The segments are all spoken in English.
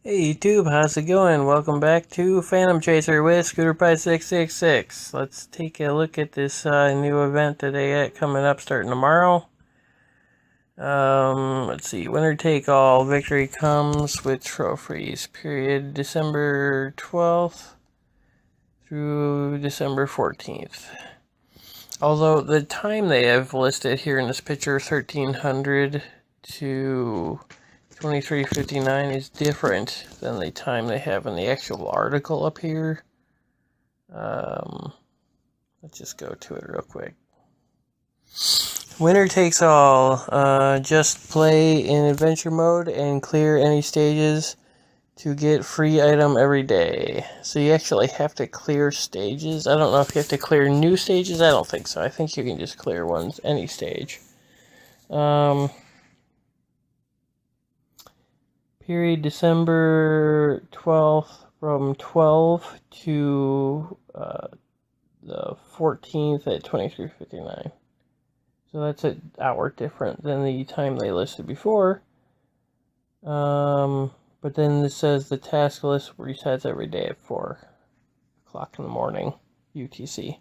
Hey YouTube, how's it going? Welcome back to Phantom Chaser with ScooterPie666. Let's take a look at this new event that they got coming up starting tomorrow. Let's see, winner take all, victory comes with trophies, period December 12th through December 14th. Although the time they have listed here in this picture, 1300 to 23:59, is different than the time they have in the actual article up here. Let's just go to it real quick. Winner takes all. Just play in adventure mode and clear any stages to get free item every day. So you actually have to clear stages. I don't know if you have to clear new stages. I don't think so. I think you can just clear any stage. Period December 12th from 12 to the 14th at 23:59. So that's an hour different than the time they listed before. But then it says the task list resets every day at 4 o'clock in the morning, UTC.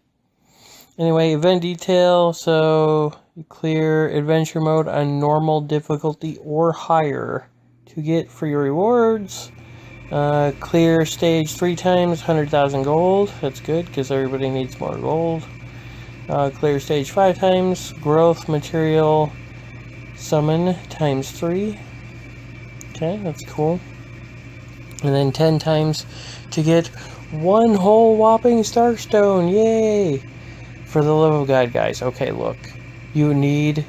Anyway, event detail. So you clear adventure mode on normal difficulty or higher to get free rewards. Clear stage 3 times, 100,000 gold. That's good because everybody needs more gold. Clear stage 5 times, growth material summon times 3. Okay, that's cool. And then 10 times to get one whole whopping Starstone. Yay! For the love of God, guys. Okay, look. You need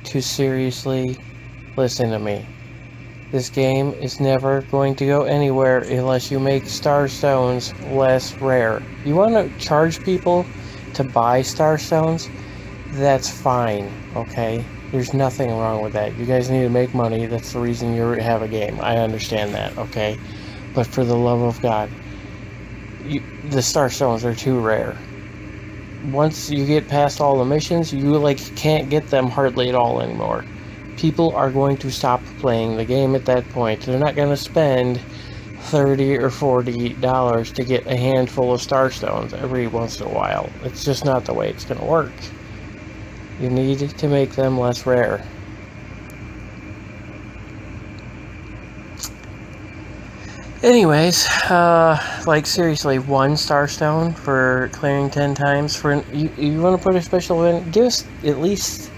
to seriously listen to me. This game is never going to go anywhere unless you make Starstones less rare. You want to charge people to buy Starstones? That's fine, okay? There's nothing wrong with that. You guys need to make money. That's the reason you have a game. I understand that, okay? But for the love of God, the Starstones are too rare. Once you get past all the missions, you can't get them hardly at all anymore. People are going to stop playing the game at that point. They're not going to spend $30 or $40 to get a handful of Starstones every once in a while. It's just not the way it's going to work. You need to make them less rare. Anyways, seriously, 1 Starstone for clearing 10 times. For you want to put a special event? Give us at least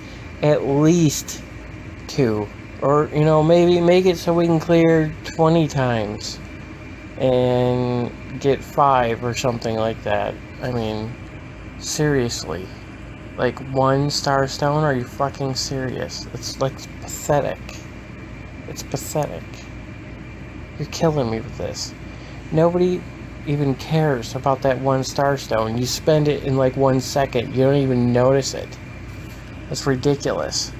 2, or maybe make it so we can clear 20 times and get 5 or something like that. I mean, seriously, 1 Starstone? Are you fucking serious? It's pathetic. It's pathetic. You're killing me with this. Nobody even cares about that 1 Starstone. You spend it in 1 second. You don't even notice it. That's ridiculous.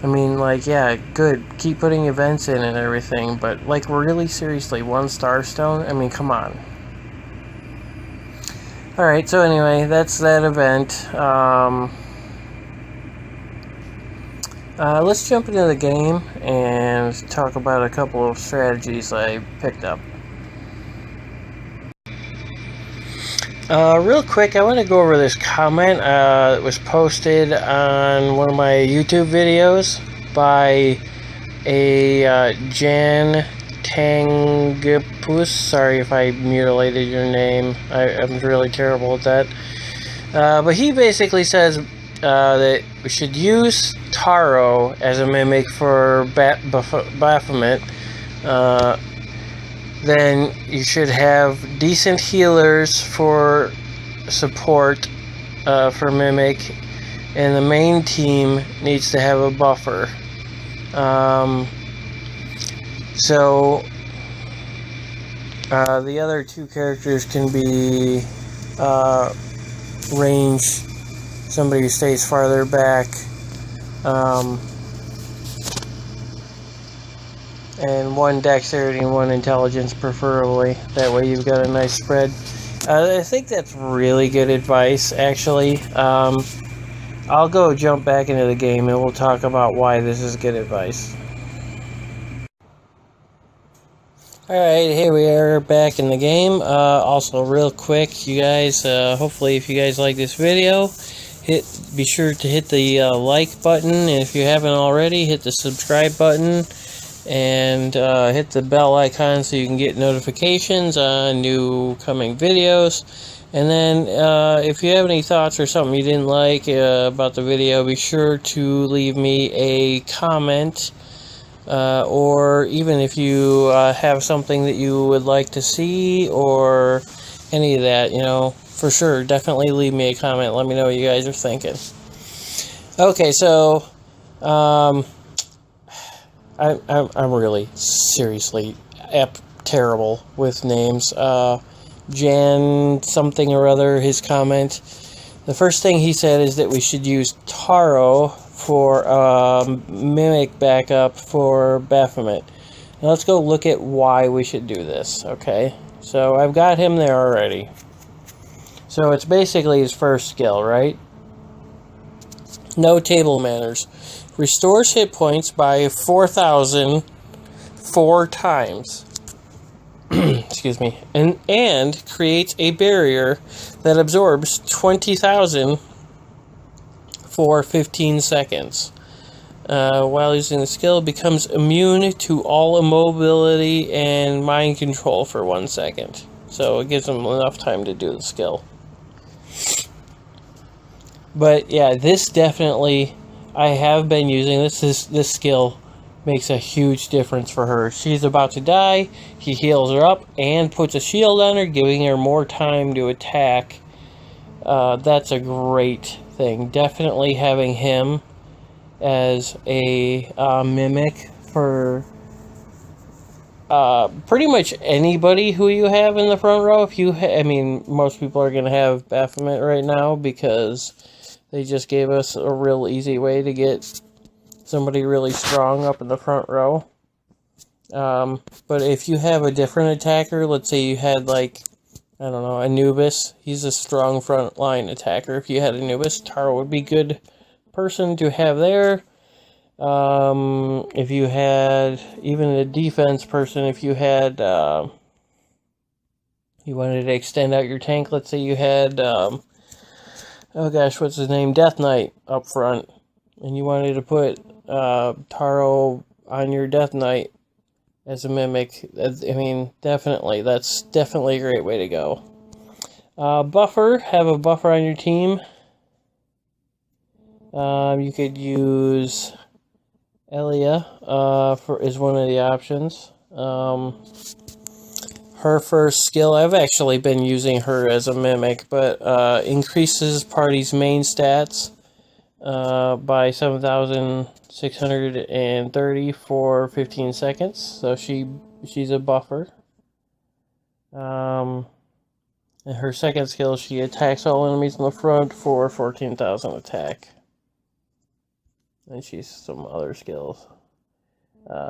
I mean, yeah, good. Keep putting events in and everything, but, really seriously, 1 Starstone? I mean, come on. Alright, so anyway, that's that event. Let's jump into the game and talk about a couple of strategies I picked up. Real quick, I want to go over this comment that was posted on one of my YouTube videos by a Jan Tangapus. Sorry if I mutilated your name. I'm really terrible at that. But he basically says that we should use Taro as a mimic for Baphomet. Then you should have decent healers for support for Mimic, and the main team needs to have a buffer. The other 2 characters can be range, somebody who stays farther back, and 1 dexterity and 1 intelligence preferably. That way you've got a nice spread. I think that's really good advice, actually. I'll go jump back into the game and we'll talk about why this is good advice. Alright, here we are back in the game. Also, real quick, you guys, hopefully if you guys like this video, be sure to hit the like button, and if you haven't already, hit the subscribe button, and hit the bell icon so you can get notifications on new coming videos. And then, if you have any thoughts or something you didn't like about the video, be sure to leave me a comment. Or even if you have something that you would like to see or any of that, you know, for sure, definitely leave me a comment. Let me know what you guys are thinking. Okay, so I'm really seriously terrible with names. Jan something or other, his comment. The first thing he said is that we should use Taro for Mimic backup for Baphomet. Now let's go look at why we should do this, okay? So I've got him there already. So it's basically his first skill, right? No table manners. Restores hit points by 4,000 4 times. Excuse me. And creates a barrier that absorbs 20,000 for 15 seconds. While using the skill, becomes immune to all immobility and mind control for 1 second. So it gives him enough time to do the skill. But yeah, this definitely, I have been using this skill. Makes a huge difference for her. She's about to die. He heals her up and puts a shield on her, giving her more time to attack. That's a great thing. Definitely having him as a mimic for pretty much anybody who you have in the front row. If you, I mean, most people are going to have Baphomet right now because they just gave us a real easy way to get somebody really strong up in the front row. But if you have a different attacker, let's say you had, like, I don't know, Anubis, he's a strong front line attacker. If you had Anubis, Taro would be a good person to have there. If you had even a defense person, if you had, you wanted to extend out your tank, let's say you had, oh gosh, what's his name, Death Knight up front, and you wanted to put Taro on your Death Knight as a mimic, I mean, definitely, that's definitely a great way to go. Buffer, have a buffer on your team. You could use Elia is one of the options. Her first skill, I've actually been using her as a mimic, but increases party's main stats by 7,630 for 15 seconds. So she's a buffer. And her second skill, she attacks all enemies in the front for 14,000 attack. And she's some other skills.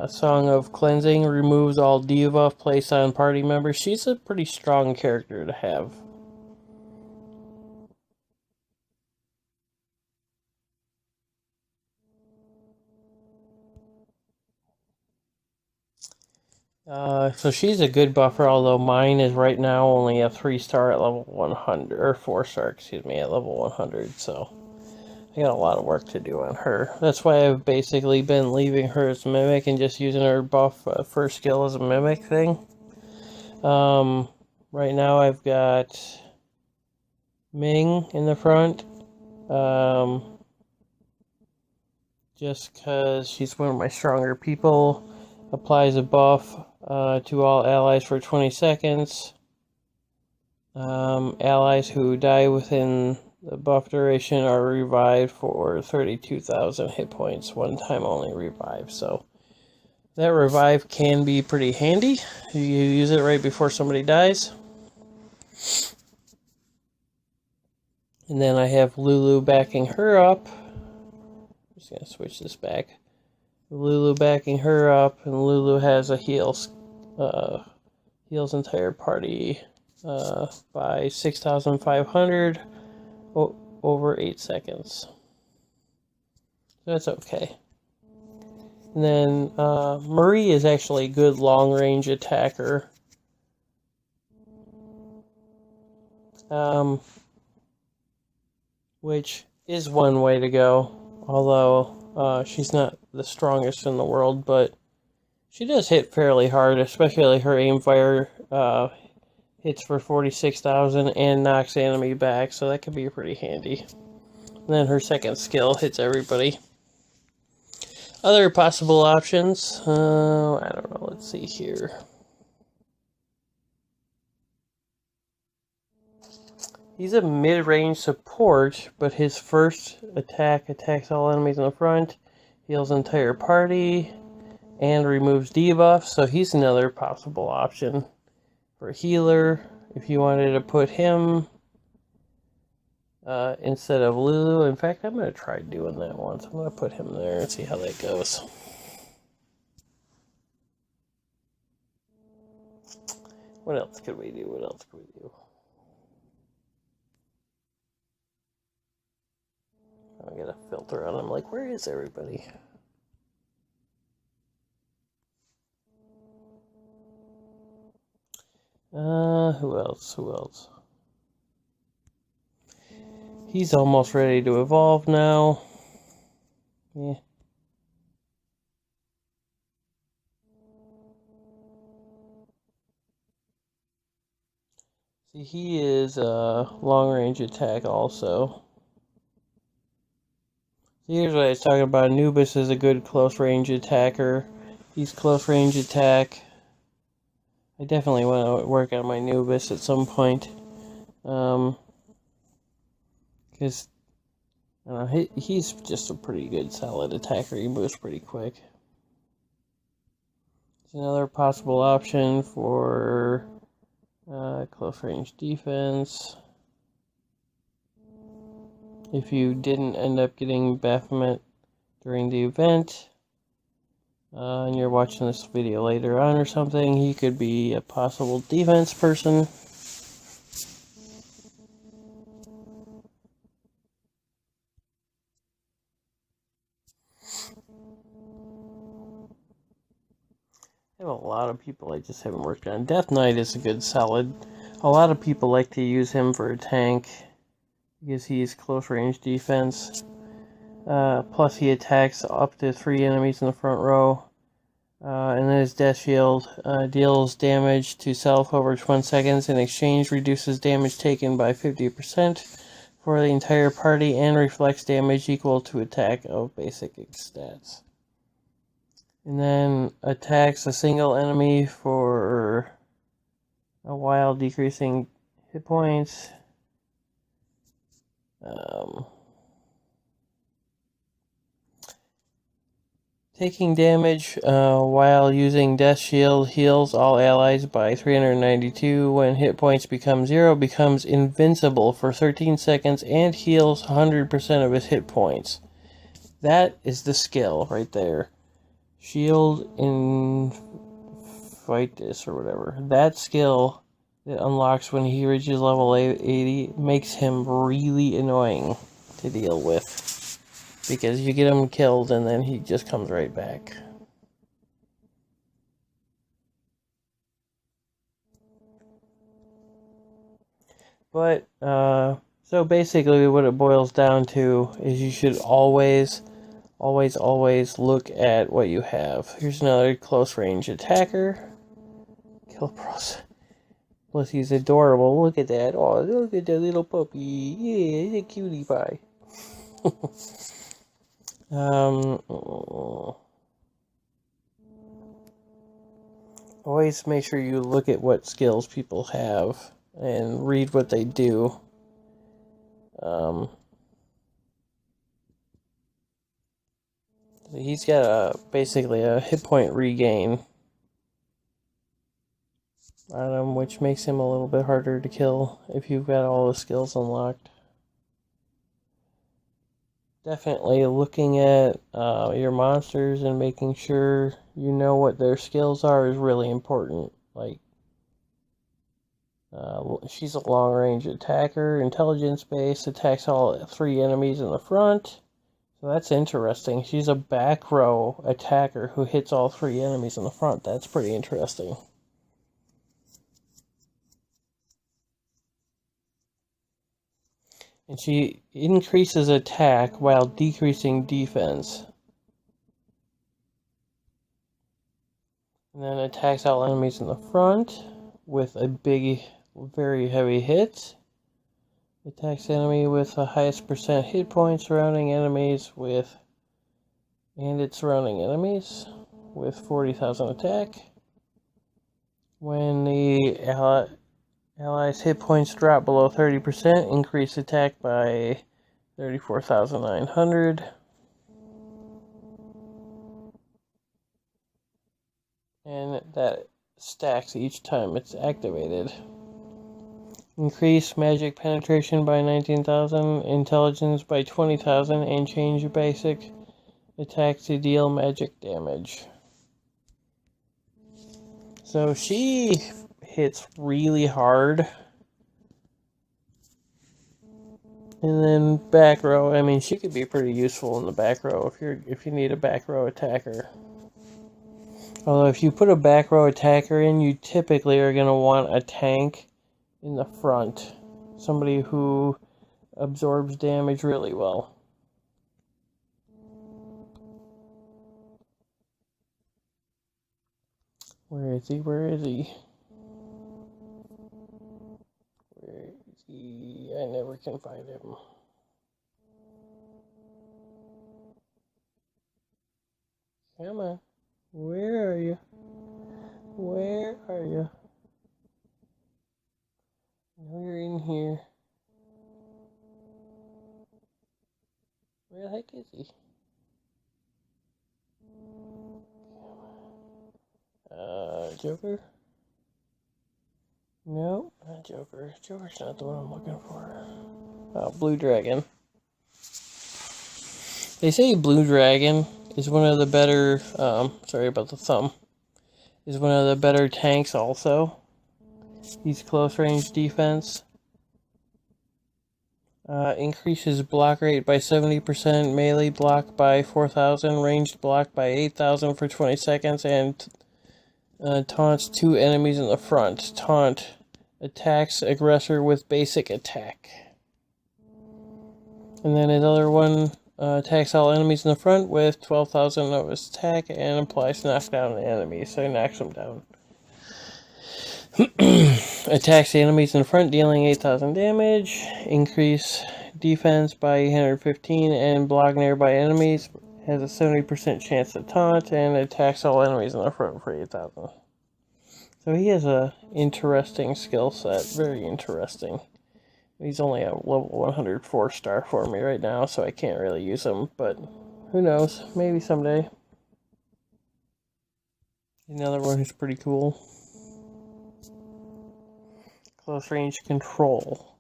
Song of Cleansing removes all debuff placed on party members. She's a pretty strong character to have. So she's a good buffer, although mine is right now only a 3-star at level 100, or 4-star, excuse me, at level 100, so I got a lot of work to do on her. That's why I've basically been leaving her as a mimic and just using her buff first skill as a mimic thing. Right now I've got Ming in the front, just because she's one of my stronger people. Applies a buff to all allies for 20 seconds. Allies who die within the buff duration are revived for 32,000 hit points. One time only revive. So that revive can be pretty handy. You use it right before somebody dies. And then I have Lulu backing her up. I'm just going to switch this back. Lulu backing her up, and Lulu has a heals entire party by 6,500 over 8 seconds. So that's okay. And then Marie is actually a good long-range attacker. Which is one way to go. Although she's not the strongest in the world, but she does hit fairly hard, especially her aim fire hits for 46,000 and knocks the enemy back, so that could be pretty handy. And then her second skill hits everybody. Other possible options, I don't know, let's see here. He's a mid-range support, but his first attack attacks all enemies in the front, heals entire party, and removes debuffs, so he's another possible option for a healer. If you wanted to put him instead of Lulu. In fact, I'm going to try doing that once. I'm going to put him there and see how that goes. What else could we do? What else could we do? I got a filter on him. Like, where is everybody? Who else? Who else? He's almost ready to evolve now. Yeah. See, he is long-range attack also. So here's what I was talking about. Anubis is a good close-range attacker. He's close-range attack. I definitely want to work on my Anubis at some point. Because he's just a pretty good solid attacker. He moves pretty quick. It's another possible option for close range defense. If you didn't end up getting Baphomet during the event, and you're watching this video later on or something, he could be a possible defense person. I have a lot of people I just haven't worked on. Death Knight is a good solid. A lot of people like to use him for a tank because he's close range defense. Plus he attacks up to 3 enemies in the front row. And then his Death Shield deals damage to self over 20 seconds. In exchange, reduces damage taken by 50% for the entire party and reflects damage equal to attack of basic stats. And then attacks a single enemy for a while, decreasing hit points. Taking damage while using Death Shield heals all allies by 392. When hit points become 0, becomes invincible for 13 seconds and heals 100% of his hit points. That is the skill right there. Shield in fight this or whatever. That skill that unlocks when he reaches level 80 makes him really annoying to deal with. Because you get him killed and then he just comes right back. But, so basically what it boils down to is you should always look at what you have. Here's another close range attacker. Kill pros. Plus he's adorable. Look at that. Oh, look at that little puppy. Yeah, he's a cutie pie. Always make sure you look at what skills people have and read what they do. He's got basically a hit point regain on him, which makes him a little bit harder to kill if you've got all the skills unlocked. Definitely looking at your monsters and making sure you know what their skills are is really important. Like, she's a long-range attacker, intelligence-based, attacks all 3 enemies in the front. So that's interesting. She's a back row attacker who hits all 3 enemies in the front. That's pretty interesting. And she increases attack while decreasing defense. And then attacks all enemies in the front with a big, very heavy hit. Attacks enemy with the highest percent hit points surrounding enemies with... and its surrounding enemies with 40,000 attack. When the allies' hit points drop below 30%, increase attack by 34,900. And that stacks each time it's activated. Increase magic penetration by 19,000, intelligence by 20,000, and change basic attack to deal magic damage. So she hits really hard. And then back row, I mean, she could be pretty useful in the back row if you need a back row attacker. Although if you put a back row attacker in, you typically are going to want a tank in the front. Somebody who absorbs damage really well. Where is he? Where is he? Where is he? I never can find him. Come on. Where are you? Where are you? I know you're in here. Where the heck is he? Joker? No, not Joker. Joker's not the one I'm looking for. Oh, Blue Dragon. They say Blue Dragon is one of the better, sorry about the thumb, is one of the better tanks also. He's close range defense. Increases block rate by 70%, melee block by 4,000, ranged block by 8,000 for 20 seconds, and taunts 2 enemies in the front. Taunt attacks aggressor with basic attack. And then another one attacks all enemies in the front with 12,000 of its attack and applies knockdown to enemies, so he knocks them down. Attacks the enemies in the front, dealing 8,000 damage. Increase defense by 115 and block nearby enemies. Has a 70% chance to taunt and attacks all enemies in the front for 8,000. So he has a interesting skill set, very interesting. He's only a level 104 star for me right now, so I can't really use him, but who knows, maybe someday. Another one who's pretty cool. Close range control.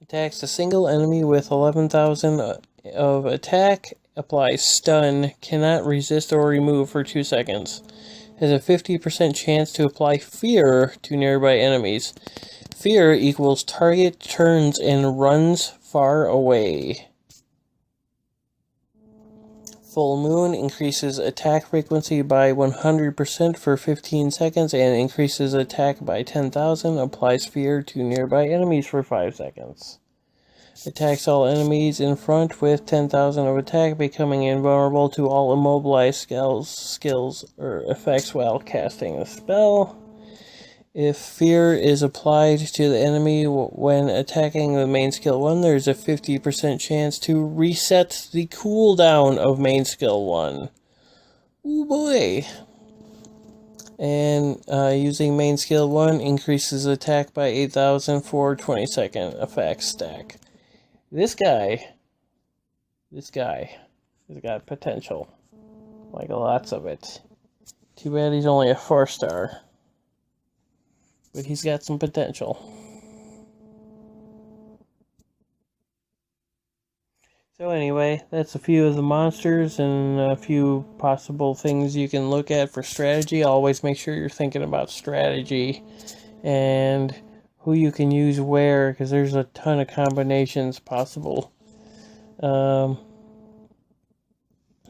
Attacks a single enemy with 11,000 of attack. Applies stun. Cannot resist or remove for 2 seconds. Has a 50% chance to apply fear to nearby enemies. Fear equals target turns and runs far away. Full Moon increases attack frequency by 100% for 15 seconds and increases attack by 10,000. Applies fear to nearby enemies for 5 seconds. Attacks all enemies in front with 10,000 of attack, becoming invulnerable to all immobilized skills or effects while casting a spell. If fear is applied to the enemy when attacking the main skill 1, there's a 50% chance to reset the cooldown of main skill 1. Ooh boy! And using main skill 1 increases attack by 8,000 for 20-second effect stack. This guy has got potential. Like lots of it. Too bad he's only a 4-star. But he's got some potential. So anyway, that's a few of the monsters and a few possible things you can look at for strategy. Always make sure you're thinking about strategy and who you can use where, because there's a ton of combinations possible. You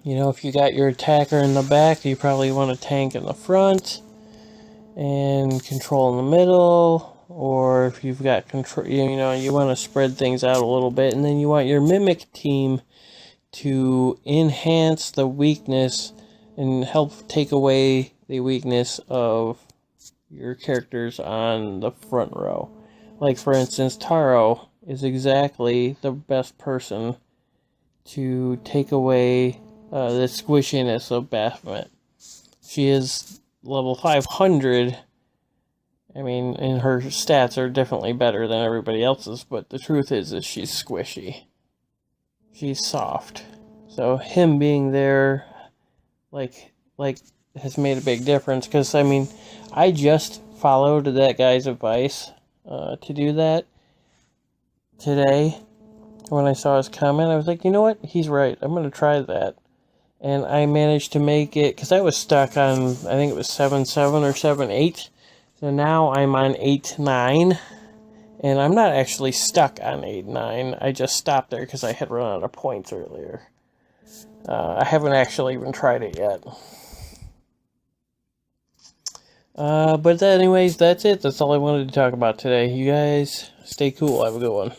know, if you got your attacker in the back, you probably want a tank in the front and control in the middle. Or if you've got control, you know, you want to spread things out a little bit, and then you want your mimic team to enhance the weakness and help take away the weakness of your characters on the front row. Like, for instance, Taro is exactly the best person to take away the squishiness of Baphomet. She is level 500. I mean, and her stats are definitely better than everybody else's, but the truth is she's squishy. She's soft. So him being there, like has made a big difference. Because, I mean, I just followed that guy's advice to do that today. When I saw his comment, I was like, you know what? He's right. I'm going to try that. And I managed to make it, because I was stuck on, I think it was 7-7 or 7-8. So now I'm on 8-9. And I'm not actually stuck on 8-9. I just stopped there because I had run out of points earlier. I haven't actually even tried it yet. But anyways, that's it. That's all I wanted to talk about today. You guys stay cool. Have a good one.